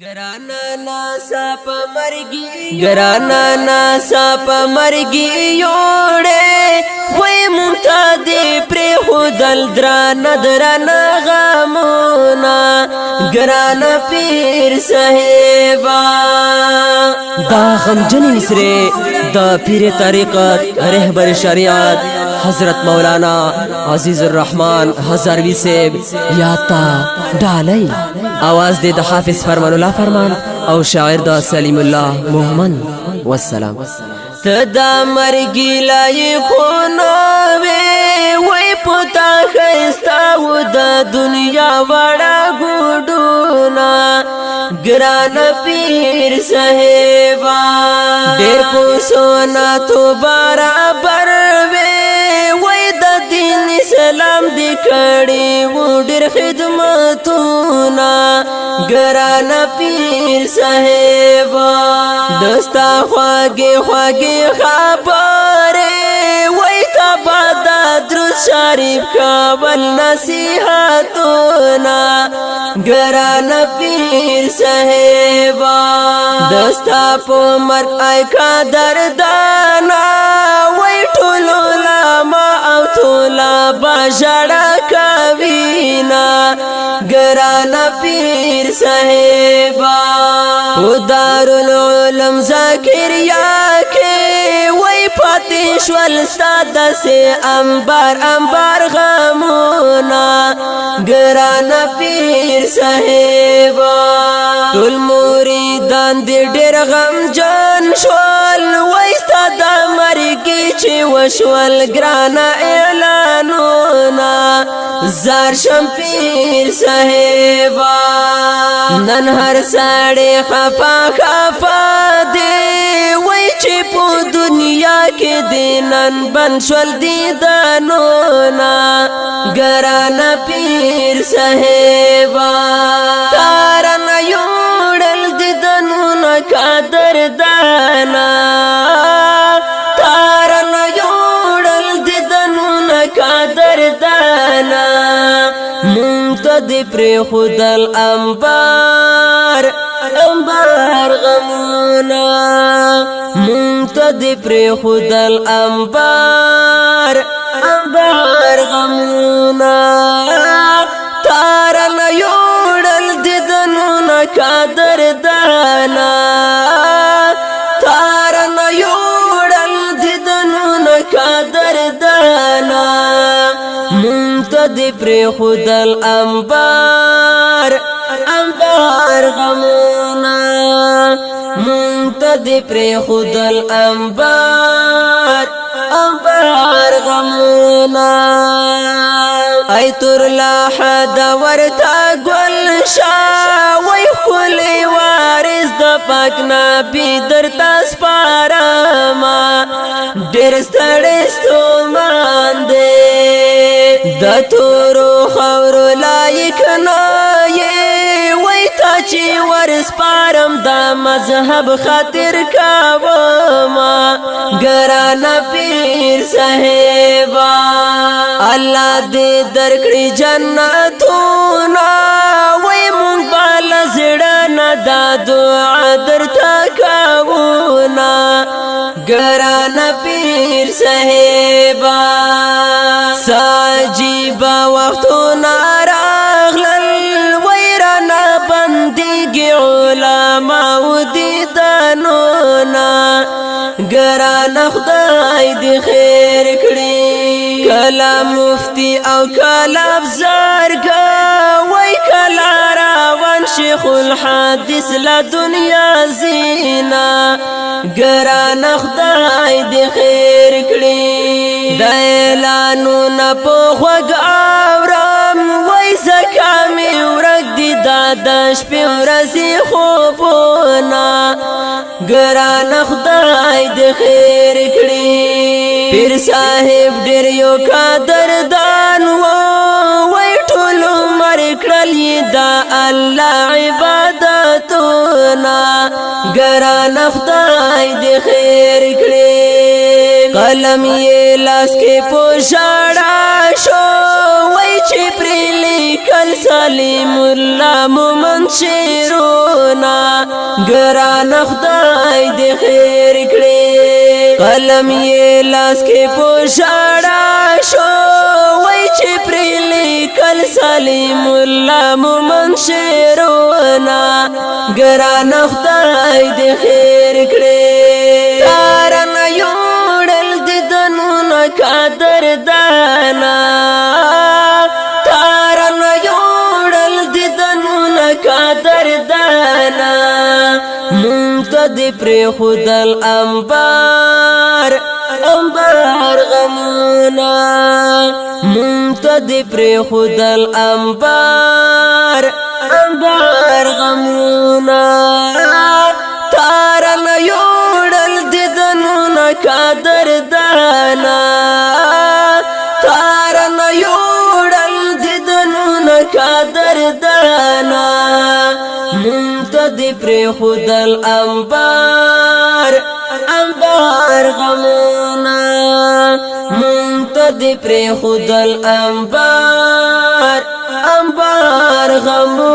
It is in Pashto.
گرانا ناسا پا مرگی یوڑے وی ممتادی پری خودل درانا درانا غامونا گرانا پیر صحیبا دا غمجن مصرے دا پیر طریقت رہبر شریعت حضرت مولانا عزیز الرحمن ہزاروی سیب یاتا ڈالی آواز دے دا حافظ فرمان اللہ فرمان او شاعر دا سلیم اللہ محمد والسلام تدا مرگی لائی خونوے وی پتا خیستاو دا دنیا وڑا گوڑونا گرانا پیر صحیبا دیر پوسونا تو برابر وے وی دا دین اسلام دی کڑی وہ دیر خدمتونا گرانا پیر صحیبا دستا خواگی خواگی خبرے وی تبادا درود شریف کابل نصیحتونا گرانا پیر صحیبا دستا پو مرد آئی کا دردانا وی ٹولو لاما او تولا باشڑا کبینا گرانا پیر صحیبا دار العلم زکریا کے وی پاتیشول استاد سے انبار انبار غمونا گرانا پیر صحیبا ټول مریدان دې ډېر غمجن شول وی استاد مرګي چې وشول ګرانا اعلانونا زار شم پیر صحیبا نن هر ساڑے خفا خفا دے وی چی پو دنیا کے دینن بن شول دیدانونا گرانا پیر صحیبا تارن یوڑل دیدانونا قدر دانا تارن یوڑل دیدانونا قدر دانا منتدی پری خودل انبار انبار غمونا منتدی پری خودل انبار انبار غمونا تارن یوڑل دیدنونا قدر دانا تارن یوڑل دیدنونا قدر دانا منتدی پری خودل انبار انبار غمونا منتدی پری خودل انبار انبار غمونا ای تر لاحد ورتا گل شاوی خلی وارز دا پاک نبی در تسپارما دیر سترستو مانده دا تورو خورو لائک نایه وی تا چی ورس پارم دا مذہب خاطر کابما گرانا پیر صحیبا اللہ دے درکڑی جنتونا وی مقبال زڑانا دا دعا در تکاونا گرانا پیر صحیبا ساجیبا وقتونا راغلل ویرانا بندگی علماء دیدانونا گرانا خدای دی خیر کڑی کلا مفتی او کلا بزرگا وی کلا راوان شیخ الحدیث لدنیا زینا گرانا خدای دی خیر کڑی دیلانونا پو خوگ آورام وی زکامی ورک دی دادش پی ورزی خوبونا گرانا خدای دی خیر کڑی پیر صاحب ډیر یو قدردان وی ټولو مرکړلی دا الله عبادتونه ګرانه خدای دې خیر کړي قلم یې لاس کې پوښاړه شو وی چې پرې لیکل سلیم الله مومن شیرونا ګران خدای دې خیر کړي قلم یې لاس کې پوشاړه شو وای چې پرې لیکل سلیم الله مومن شعرونه ګران خدای دې خیر کړي تارن یوړل دې دنونه قدر دانا تارن یوړل دې دنونه قدر دانا مونږ دې پرې خدل انبار غمونه مونږ دې پرې خدل انبار غمونه تارن یوړل دې دنونه قدر دانا تارن یوړل دې دنونه قدر دانا مونږ دې پرې خدل انبار غمونه مونږ دې پرې خدل انبار غمونه